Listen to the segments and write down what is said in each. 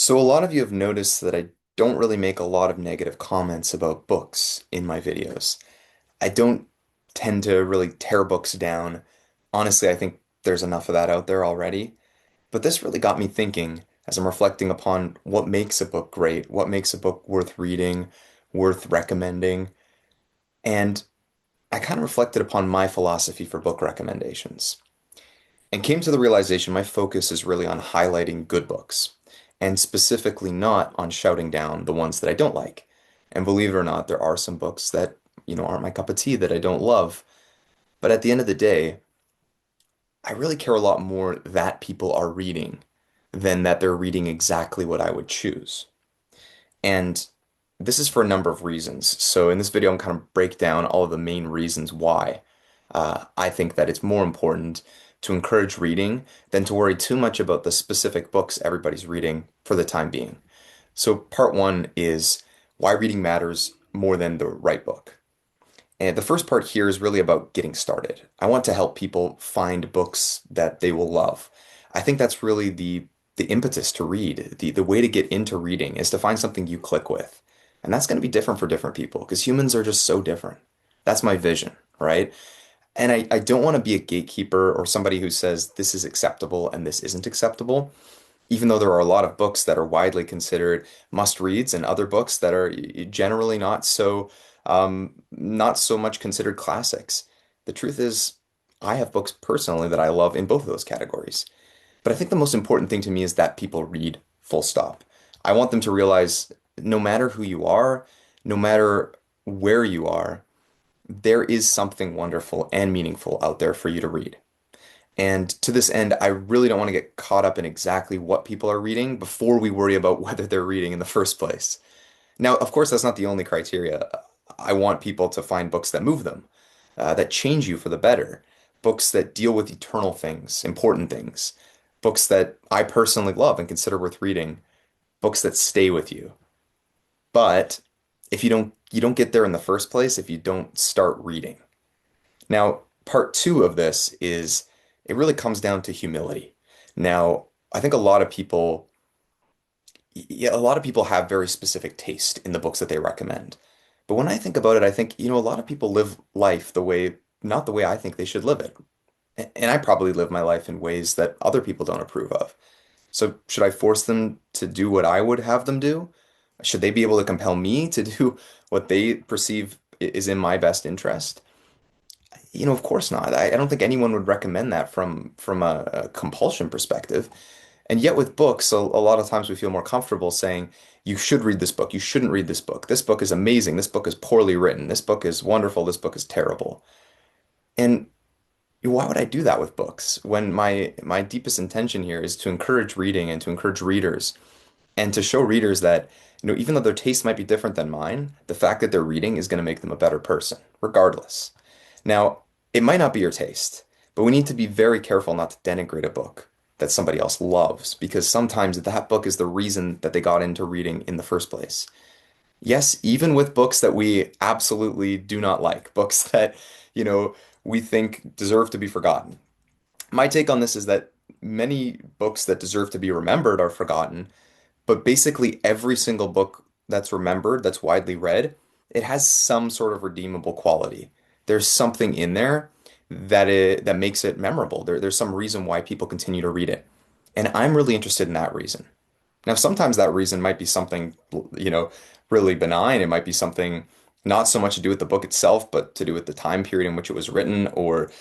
So, a lot of you have noticed that I don't really make a lot of negative comments about books in my videos. I don't tend to really tear books down. Honestly, I think there's enough of that out there already. But this really got me thinking as I'm reflecting upon what makes a book great, what makes a book worth reading, worth recommending. And I kind of reflected upon my philosophy for book recommendations and came to the realization my focus is really on highlighting good books, and specifically not on shouting down the ones that I don't like. And believe it or not, there are some books that, aren't my cup of tea that I don't love. But at the end of the day, I really care a lot more that people are reading than that they're reading exactly what I would choose. And this is for a number of reasons. So in this video, I'm kind of break down all of the main reasons why I think that it's more important to encourage reading than to worry too much about the specific books everybody's reading for the time being. So part one is why reading matters more than the right book. And the first part here is really about getting started. I want to help people find books that they will love. I think that's really the impetus to read. The way to get into reading is to find something you click with. And that's going to be different for different people because humans are just so different. That's my vision, right? And I don't want to be a gatekeeper or somebody who says this is acceptable and this isn't acceptable, even though there are a lot of books that are widely considered must-reads and other books that are generally not so much considered classics. The truth is, I have books personally that I love in both of those categories. But I think the most important thing to me is that people read full stop. I want them to realize no matter who you are, no matter where you are, there is something wonderful and meaningful out there for you to read. And to this end, I really don't want to get caught up in exactly what people are reading before we worry about whether they're reading in the first place. Now, of course, that's not the only criteria. I want people to find books that move them, that change you for the better, books that deal with eternal things, important things, books that I personally love and consider worth reading, books that stay with you. But if you don't get there in the first place if you don't start reading. Now, part two of this is it really comes down to humility. Now, I think a lot of people have very specific taste in the books that they recommend. But when I think about it, I think, a lot of people live life not the way I think they should live it. And I probably live my life in ways that other people don't approve of. So should I force them to do what I would have them do? Should they be able to compel me to do what they perceive is in my best interest? Of course not. I don't think anyone would recommend that from a compulsion perspective. And yet with books, a lot of times we feel more comfortable saying, you should read this book. You shouldn't read this book. This book is amazing. This book is poorly written. This book is wonderful. This book is terrible. And why would I do that with books when my deepest intention here is to encourage reading and to encourage readers and to show readers that, even though their taste might be different than mine, the fact that they're reading is going to make them a better person, regardless. Now, it might not be your taste, but we need to be very careful not to denigrate a book that somebody else loves, because sometimes that book is the reason that they got into reading in the first place. Yes, even with books that we absolutely do not like, books that, you know, we think deserve to be forgotten. My take on this is that many books that deserve to be remembered are forgotten, but basically every single book that's remembered, that's widely read, it has some sort of redeemable quality. There's something in there that makes it memorable. There's some reason why people continue to read it. And I'm really interested in that reason. Now, sometimes that reason might be something, you know, really benign. It might be something not so much to do with the book itself, but to do with the time period in which it was written or,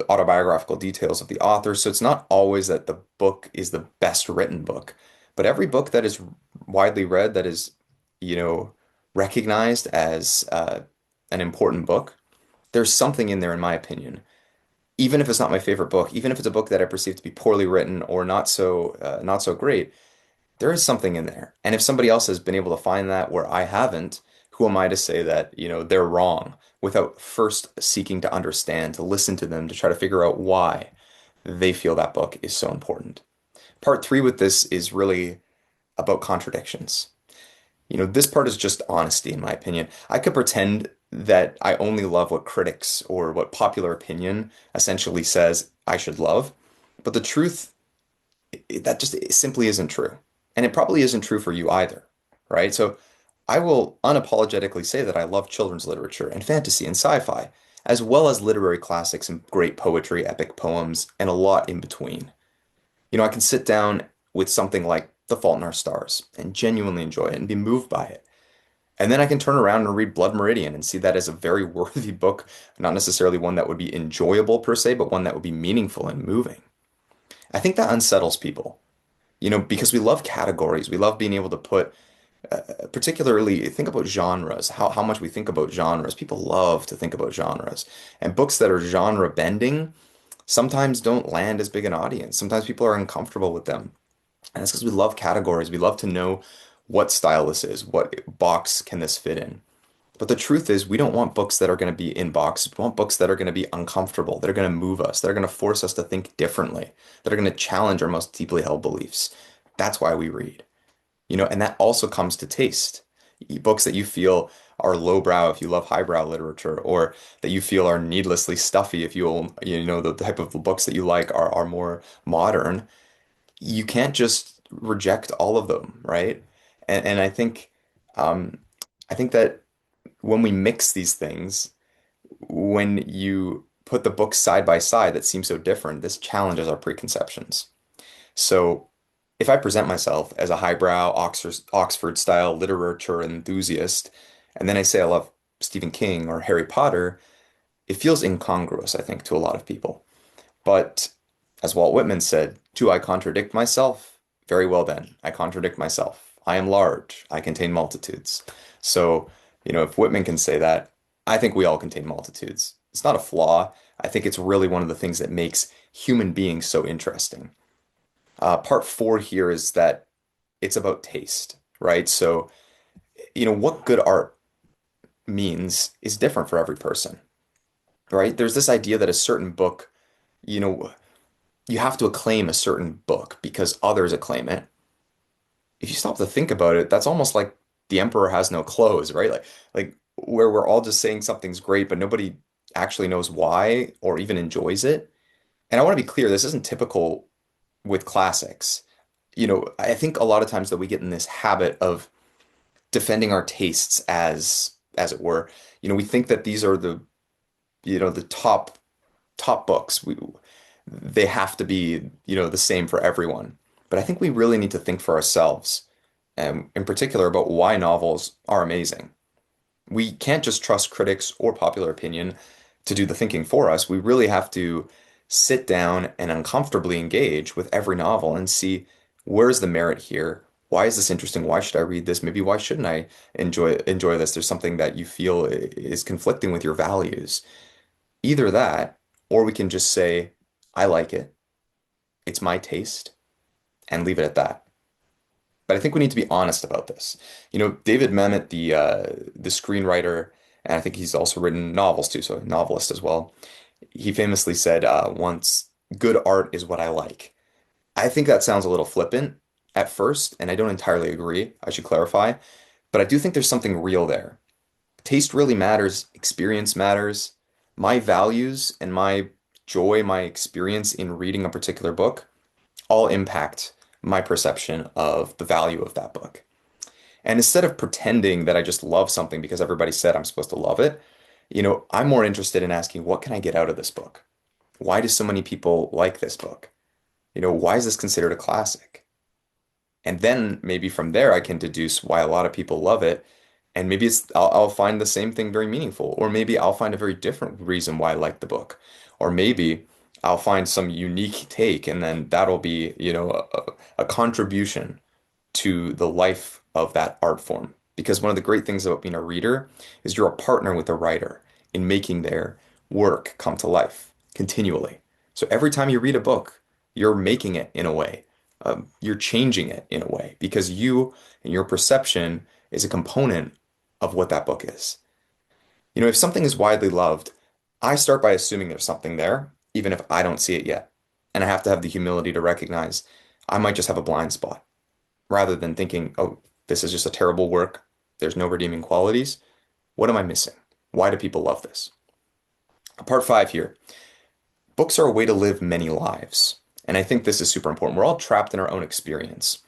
autobiographical details of the author. So it's not always that the book is the best written book, but every book that is widely read, that is, you know, recognized as an important book, there's something in there, in my opinion. Even if it's not my favorite book, even if it's a book that I perceive to be poorly written or not so great, there is something in there. And if somebody else has been able to find that where I haven't, who am I to say that, they're wrong without first seeking to understand, to listen to them, to try to figure out why they feel that book is so important. Part three with this is really about contradictions. This part is just honesty, in my opinion. I could pretend that I only love what critics or what popular opinion essentially says I should love, but the truth, that just it simply isn't true. And it probably isn't true for you either, right? So I will unapologetically say that I love children's literature and fantasy and sci-fi, as well as literary classics and great poetry, epic poems, and a lot in between. I can sit down with something like The Fault in Our Stars and genuinely enjoy it and be moved by it. And then I can turn around and read Blood Meridian and see that as a very worthy book, not necessarily one that would be enjoyable per se, but one that would be meaningful and moving. I think that unsettles people, because we love categories. We love being able to put, particularly think about genres, how much we think about genres. People love to think about genres. And books that are genre bending sometimes don't land as big an audience. Sometimes people are uncomfortable with them. And that's because we love categories. We love to know what style this is, what box can this fit in. But the truth is, we don't want books that are going to be in boxes. We want books that are going to be uncomfortable, that are going to move us, that are going to force us to think differently, that are going to challenge our most deeply held beliefs. That's why we read, and that also comes to taste. Books that you feel are lowbrow if you love highbrow literature, or that you feel are needlessly stuffy if the type of books that you like are more modern. You can't just reject all of them, right? And um, I think that when we mix these things, when you put the books side by side that seem so different, this challenges our preconceptions. So if I present myself as a highbrow Oxford style literature enthusiast, and then I say I love Stephen King or Harry Potter, it feels incongruous, I think, to a lot of people. But as Walt Whitman said, do I contradict myself? Very well then, I contradict myself. I am large, I contain multitudes. So, if Whitman can say that, I think we all contain multitudes. It's not a flaw. I think it's really one of the things that makes human beings so interesting. Part four here is that it's about taste, right? So, what good art means is different for every person, right? There's this idea that a certain book, you know, you have to acclaim a certain book because others acclaim it. If you stop to think about it, that's almost like the emperor has no clothes, right? Like where we're all just saying something's great, but nobody actually knows why or even enjoys it. And I want to be clear, this isn't typical with classics. I think a lot of times that we get in this habit of defending our tastes as it were. We think that these are the top books. They have to be, the same for everyone. But I think we really need to think for ourselves, and in particular about why novels are amazing. We can't just trust critics or popular opinion to do the thinking for us. We really have to sit down and uncomfortably engage with every novel and see where's the merit here? Why is this interesting? Why should I read this? Maybe why shouldn't I enjoy this? There's something that you feel is conflicting with your values. Either that, or we can just say, I like it. It's my taste, and leave it at that. But I think we need to be honest about this. David Mamet, the screenwriter, and I think he's also written novels too, so a novelist as well. He famously said once, "Good art is what I like." I think that sounds a little flippant at first, and I don't entirely agree. I should clarify, but I do think there's something real there. Taste really matters. Experience matters. My values and my joy, my experience in reading a particular book all impact my perception of the value of that book. And instead of pretending that I just love something because everybody said I'm supposed to love it, I'm more interested in asking, what can I get out of this book? Why do so many people like this book? Why is this considered a classic? And then maybe from there I can deduce why a lot of people love it. And maybe I'll find the same thing very meaningful, or maybe I'll find a very different reason why I like the book, or maybe I'll find some unique take, and then that'll be, a contribution to the life of that art form. Because one of the great things about being a reader is you're a partner with the writer in making their work come to life continually. So every time you read a book, you're making it in a way. You're changing it in a way because you and your perception is a component of what that book is. If something is widely loved, I start by assuming there's something there, even if I don't see it yet. And I have to have the humility to recognize I might just have a blind spot rather than thinking, oh, this is just a terrible work. There's no redeeming qualities. What am I missing? Why do people love this? Part five here. Books are a way to live many lives. And I think this is super important. We're all trapped in our own experience.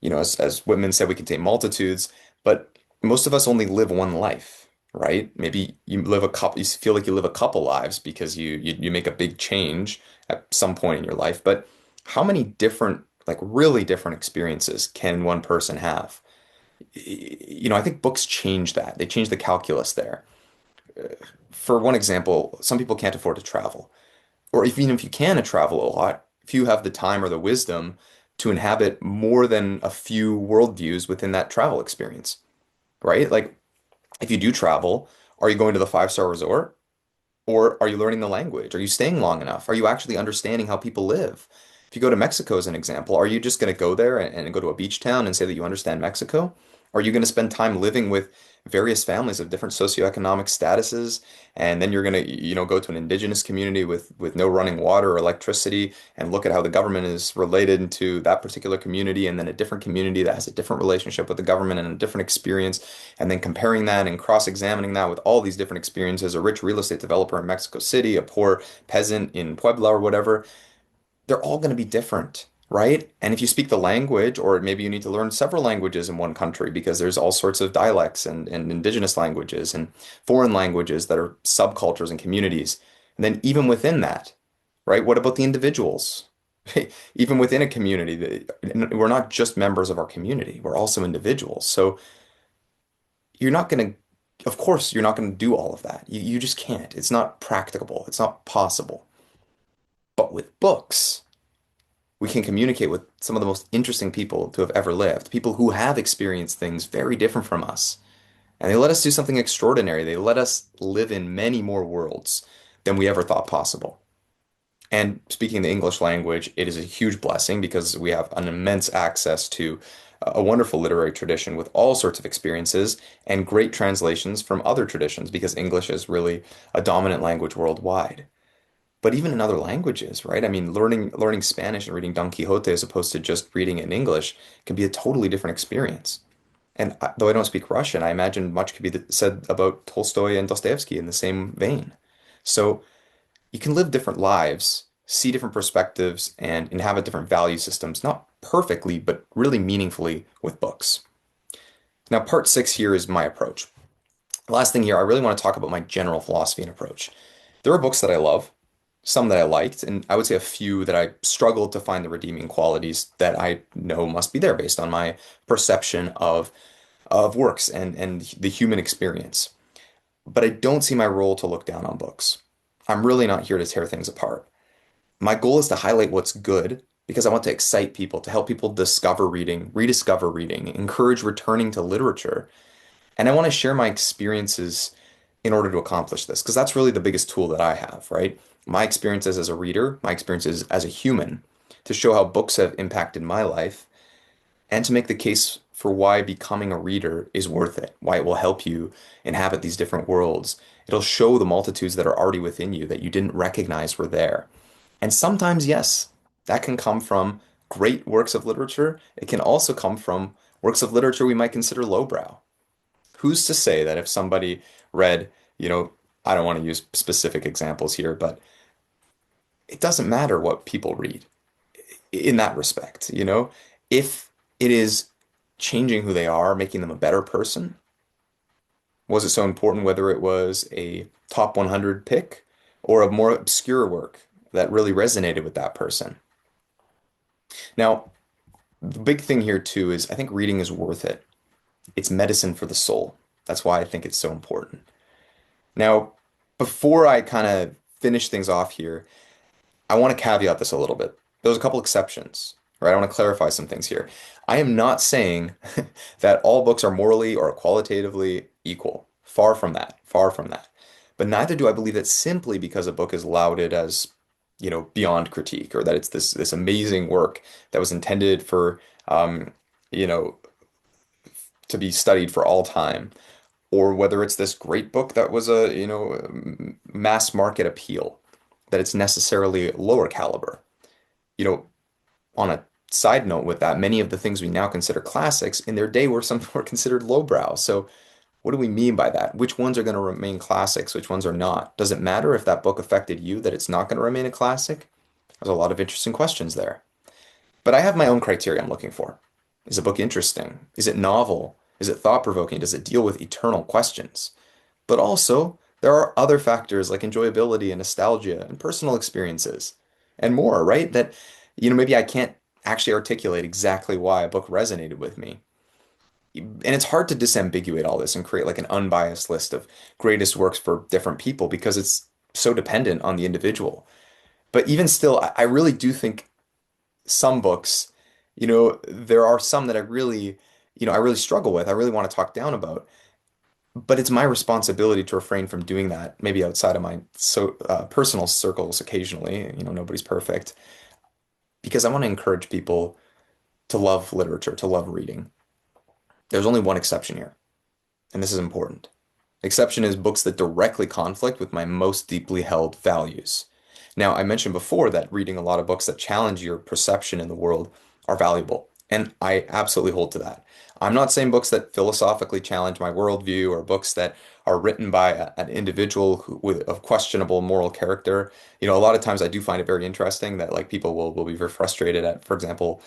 As Whitman said, we contain multitudes, but most of us only live one life, right? Maybe you live a couple, you feel like you live a couple lives because you make a big change at some point in your life. But how many different, like really different experiences can one person have? I think books change that. They change the calculus there. For one example, some people can't afford to travel. Or even if you can travel a lot, if you have the time or the wisdom to inhabit more than a few worldviews within that travel experience, right? Like if you do travel, are you going to the five-star resort? Or are you learning the language? Are you staying long enough? Are you actually understanding how people live? If you go to Mexico as an example, are you just going to go there and go to a beach town and say that you understand Mexico? Are you going to spend time living with various families of different socioeconomic statuses, and then you're going to, go to an indigenous community with no running water or electricity and look at how the government is related to that particular community, and then a different community that has a different relationship with the government and a different experience, and then comparing that and cross-examining that with all these different experiences, a rich real estate developer in Mexico City, a poor peasant in Puebla or whatever, they're all going to be different, right? And if you speak the language, or maybe you need to learn several languages in one country because there's all sorts of dialects and indigenous languages and foreign languages that are subcultures and communities. And then even within that, right? What about the individuals? Even within a community, we're not just members of our community, we're also individuals. So you're not going to, of course, you're not going to do all of that. You just can't. It's not practicable. It's not possible. But with books, we can communicate with some of the most interesting people to have ever lived, people who have experienced things very different from us. And they let us do something extraordinary. They let us live in many more worlds than we ever thought possible. And speaking the English language, it is a huge blessing because we have an immense access to a wonderful literary tradition with all sorts of experiences and great translations from other traditions because English is really a dominant language worldwide. But even in other languages, right? I mean, learning Spanish and reading Don Quixote as opposed to just reading it in English can be a totally different experience. And though I don't speak Russian, I imagine much could be said about Tolstoy and Dostoevsky in the same vein. So you can live different lives, see different perspectives, and inhabit different value systems, not perfectly, but really meaningfully with books. Now, part six here is my approach. The last thing here, I really want to talk about my general philosophy and approach. There are books that I love, some that I liked, and I would say a few that I struggled to find the redeeming qualities that I know must be there based on my perception of works and the human experience. But I don't see my role to look down on books. I'm really not here to tear things apart. My goal is to highlight what's good because I want to excite people, to help people discover reading, rediscover reading, encourage returning to literature. And I want to share my experiences in order to accomplish this, because that's really the biggest tool that I have, right? My experiences as a reader, my experiences as a human, to show how books have impacted my life, and to make the case for why becoming a reader is worth it, why it will help you inhabit these different worlds. It'll show the multitudes that are already within you that you didn't recognize were there. And sometimes, yes, that can come from great works of literature. It can also come from works of literature we might consider lowbrow. Who's to say that if somebody read, I don't want to use specific examples here, but it doesn't matter what people read in that respect, If it is changing who they are, making them a better person, was it so important whether it was a top 100 pick or a more obscure work that really resonated with that person? Now, the big thing here too is I think reading is worth it. It's medicine for the soul. That's why I think it's so important. Now, before I kind of finish things off here, I want to caveat this a little bit. There's a couple exceptions, right? I want to clarify some things here. I am not saying that all books are morally or qualitatively equal. Far from that. Far from that. But neither do I believe that simply because a book is lauded as, beyond critique, or that it's this amazing work that was intended for, you know, to be studied for all time, or whether it's this great book that was a, mass market appeal, that it's necessarily lower caliber. You know, on a side note with that, many of the things we now consider classics in their day were some were considered lowbrow. So what do we mean by that? Which ones are going to remain classics? Which ones are not? Does it matter if that book affected you that it's not going to remain a classic? There's a lot of interesting questions there. But I have my own criteria I'm looking for. Is a book interesting? Is it novel? Is it thought-provoking? Does it deal with eternal questions? But also, there are other factors like enjoyability and nostalgia and personal experiences and more, right? That, maybe I can't actually articulate exactly why a book resonated with me. And it's hard to disambiguate all this and create like an unbiased list of greatest works for different people because it's so dependent on the individual. But even still, I really do think some books, there are some that I really struggle with. I really want to talk down about. But it's my responsibility to refrain from doing that, maybe outside of my personal circles occasionally. Nobody's perfect because I want to encourage people to love literature, to love reading. There's only one exception here, and this is important. Exception is books that directly conflict with my most deeply held values. Now, I mentioned before that reading a lot of books that challenge your perception in the world are valuable, and I absolutely hold to that. I'm not saying books that philosophically challenge my worldview or books that are written by an individual of questionable moral character. A lot of times I do find it very interesting that like people will be very frustrated at, for example,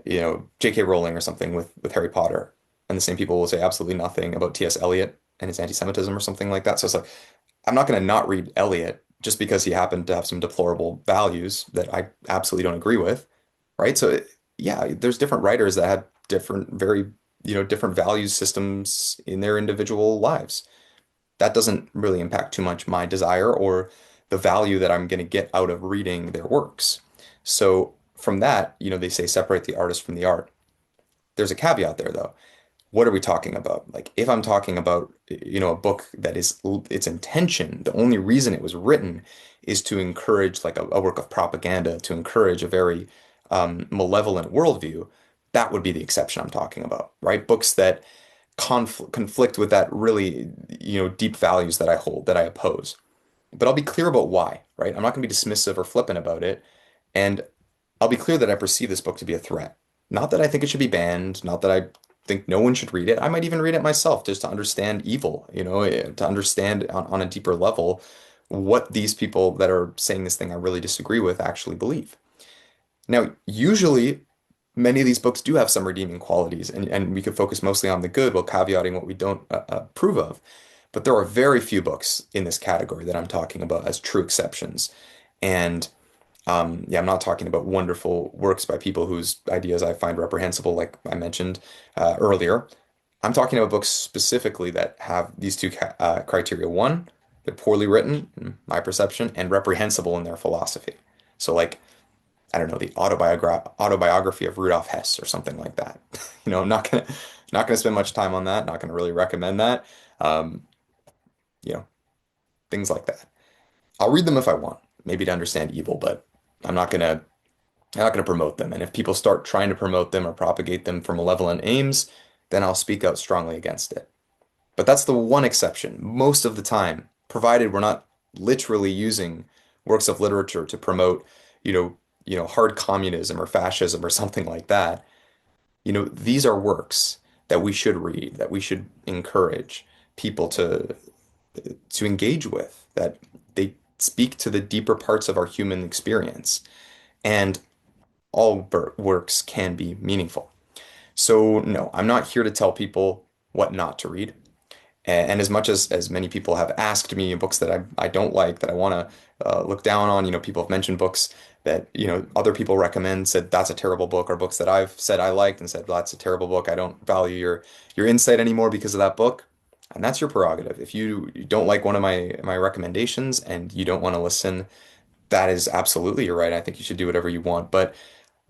J.K. Rowling or something with Harry Potter. And the same people will say absolutely nothing about T.S. Eliot and his anti-Semitism or something like that. So it's like, I'm not going to not read Eliot just because he happened to have some deplorable values that I absolutely don't agree with, right? So yeah, there's different writers that have different values systems in their individual lives. That doesn't really impact too much my desire or the value that I'm going to get out of reading their works. So from that, they say separate the artist from the art. There's a caveat there though. What are we talking about? Like if I'm talking about, a book that is its intention, the only reason it was written is to encourage like a work of propaganda, to encourage a very malevolent worldview, that would be the exception I'm talking about, right? Books that conflict with that really, deep values that I hold, that I oppose. But I'll be clear about why, right? I'm not going to be dismissive or flippant about it. And I'll be clear that I perceive this book to be a threat. Not that I think it should be banned, not that I think no one should read it. I might even read it myself just to understand evil, to understand on a deeper level what these people that are saying this thing I really disagree with actually believe. Now, usually, many of these books do have some redeeming qualities, and we could focus mostly on the good while caveating what we don't approve of. But there are very few books in this category that I'm talking about as true exceptions. And yeah, I'm not talking about wonderful works by people whose ideas I find reprehensible, like I mentioned earlier. I'm talking about books specifically that have these two criteria. One, they're poorly written, in my perception, and reprehensible in their philosophy. So, like, I don't know, the autobiography of Rudolf Hess or something like that. I'm not gonna spend much time on that. Not gonna really recommend that. Um, you know, things like that. I'll read them if I want, maybe to understand evil, but I'm not gonna I'm not gonna promote them. And if people start trying to promote them or propagate them for malevolent aims, then I'll speak out strongly against it. But that's the one exception. Most of the time, provided we're not literally using works of literature to promote, hard communism or fascism or something like that, these are works that we should read, that we should encourage people to engage with, that they speak to the deeper parts of our human experience. And all works can be meaningful. So, no, I'm not here to tell people what not to read. And as much as many people have asked me books that I don't like, that I want to look down on, people have mentioned books that, other people recommend, said that's a terrible book, or books that I've said I liked and said, well, that's a terrible book. I don't value your insight anymore because of that book. And that's your prerogative. If you don't like one of my recommendations and you don't want to listen, that is absolutely your right. I think you should do whatever you want. But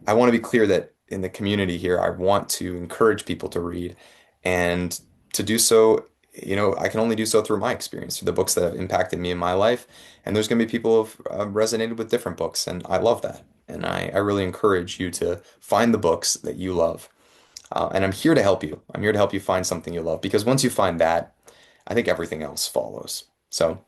I want to be clear that in the community here, I want to encourage people to read. And to do so, I can only do so through my experience, through the books that have impacted me in my life. And there's going to be people who've resonated with different books, and I love that. And I really encourage you to find the books that you love. And I'm here to help you. I'm here to help you find something you love because once you find that, I think everything else follows. So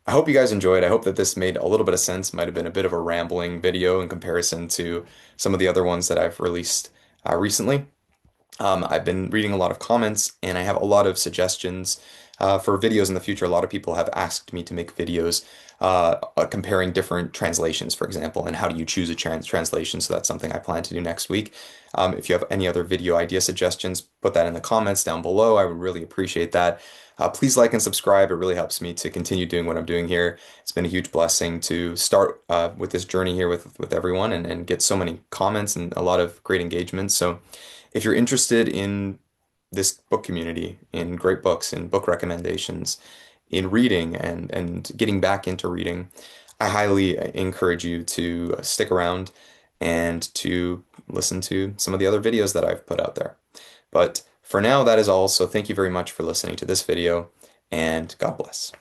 I hope you guys enjoyed. I hope that this made a little bit of sense. Might have been a bit of a rambling video in comparison to some of the other ones that I've released recently. I've been reading a lot of comments and I have a lot of suggestions for videos in the future. A lot of people have asked me to make videos comparing different translations, for example, and how do you choose a translation. So that's something I plan to do next week. If you have any other video idea suggestions, put that in the comments down below. I would really appreciate that. Please like and subscribe. It really helps me to continue doing what I'm doing here. It's been a huge blessing to start with this journey here with everyone and get so many comments and a lot of great engagement. So if you're interested in this book community, in great books, in book recommendations, in reading and getting back into reading, I highly encourage you to stick around and to listen to some of the other videos that I've put out there. But for now, that is all. So thank you very much for listening to this video, and God bless.